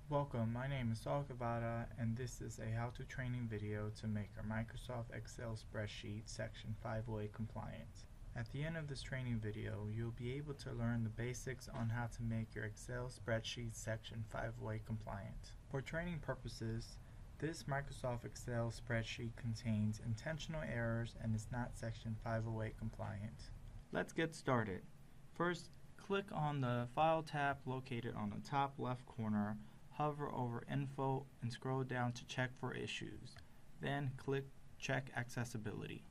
Welcome, my name is Saul Cavada, and this is a how-to training video to make your Microsoft Excel spreadsheet Section 508 compliant. At the end of this training video, you'll be able to learn the basics on how to make your Excel spreadsheet Section 508 compliant. For training purposes, this Microsoft Excel spreadsheet contains intentional errors and is not Section 508 compliant. Let's get started. First, click on the File tab located on the top left corner, hover over Info and scroll down to check for issues. Then click Check Accessibility.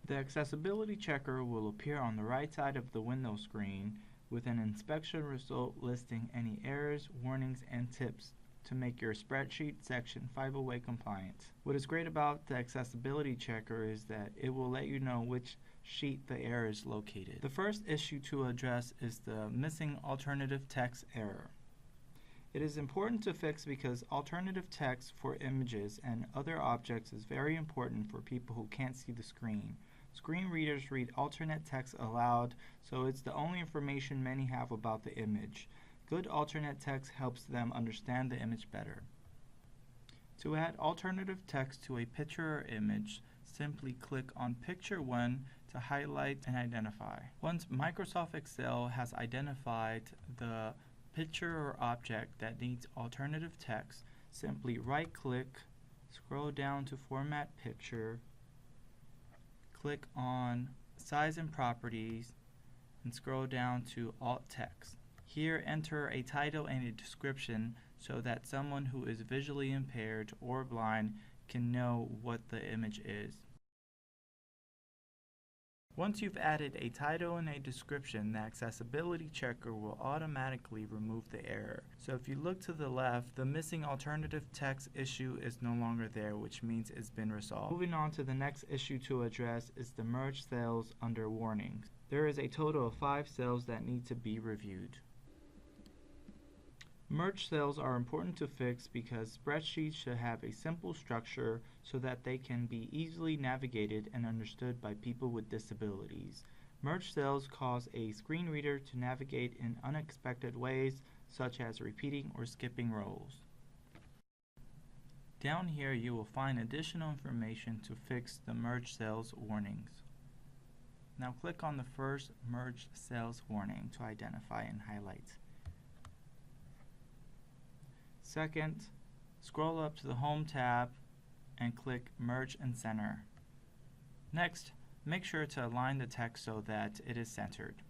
The Accessibility checker will appear on the right side of the window screen with an inspection result listing any errors, warnings, and tips to make your spreadsheet Section 508 compliant. What is great about the Accessibility checker is that it will let you know which sheet the error is located. The first issue to address is the missing alternative text error. It is important to fix because alternative text for images and other objects is very important for people who can't see the screen. Screen readers read alternate text aloud, so it's the only information many have about the image. Good alternate text helps them understand the image better. To add alternative text to a picture or image, simply click on Picture 1 to highlight and identify. Once Microsoft Excel has identified the picture or object that needs alternative text, simply right-click, scroll down to Format Picture, click on Size and Properties, and scroll down to Alt Text. Here, enter a title and a description so that someone who is visually impaired or blind can know what the image is. Once you've added a title and a description, the Accessibility checker will automatically remove the error. So if you look to the left, the missing alternative text issue is no longer there, which means it's been resolved. Moving on to the next issue to address is the merged cells under warnings. There is a total of 5 cells that need to be reviewed. Merged cells are important to fix because spreadsheets should have a simple structure so that they can be easily navigated and understood by people with disabilities. Merged cells cause a screen reader to navigate in unexpected ways, such as repeating or skipping rows. Down here you will find additional information to fix the merged cells warnings. Now click on the first merged cells warning to identify and highlight. Second, scroll up to the Home tab and click Merge and Center. Next, make sure to align the text so that it is centered.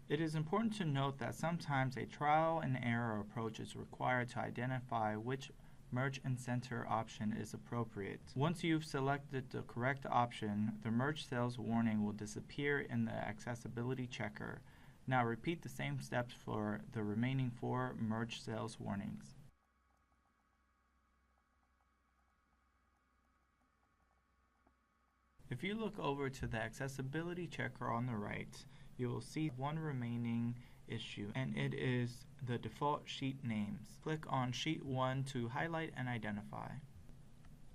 It is important to note that sometimes a trial and error approach is required to identify which Merge and Center option is appropriate. Once you've selected the correct option, the Merge Cells warning will disappear in the Accessibility checker. Now repeat the same steps for the remaining 4 merged cells warnings. If you look over to the Accessibility checker on the right, you will see one remaining issue, and it is the default sheet names. Click on Sheet 1 to highlight and identify.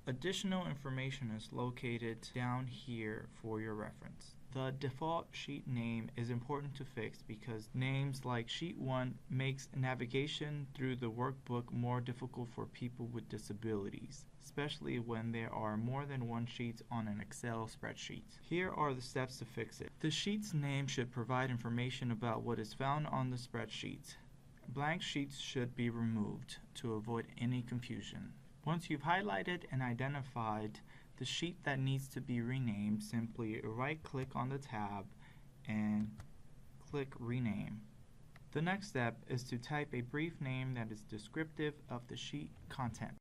Additional information is located down here for your reference. The default sheet name is important to fix because names like Sheet 1 makes navigation through the workbook more difficult for people with disabilities, especially when there are more than one sheet on an Excel spreadsheet. Here are the steps to fix it. The sheet's name should provide information about what is found on the spreadsheet. Blank sheets should be removed to avoid any confusion. Once you've highlighted and identified the sheet that needs to be renamed, simply right-click on the tab and click Rename. The next step is to type a brief name that is descriptive of the sheet content.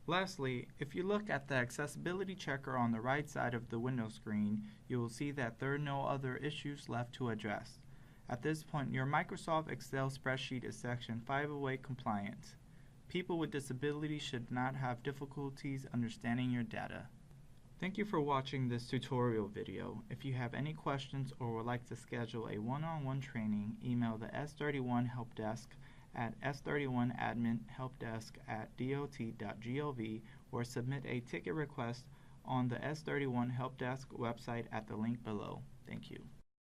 Lastly, if you look at the Accessibility checker on the right side of the window screen, you will see that there are no other issues left to address. At this point, your Microsoft Excel spreadsheet is Section 508 compliant. People with disabilities should not have difficulties understanding your data. Thank you for watching this tutorial video. If you have any questions or would like to schedule a one-on-one training, email the S31 Help Desk at s31adminhelpdesk@dot.gov or submit a ticket request on the S31 Help Desk website at the link below. Thank you.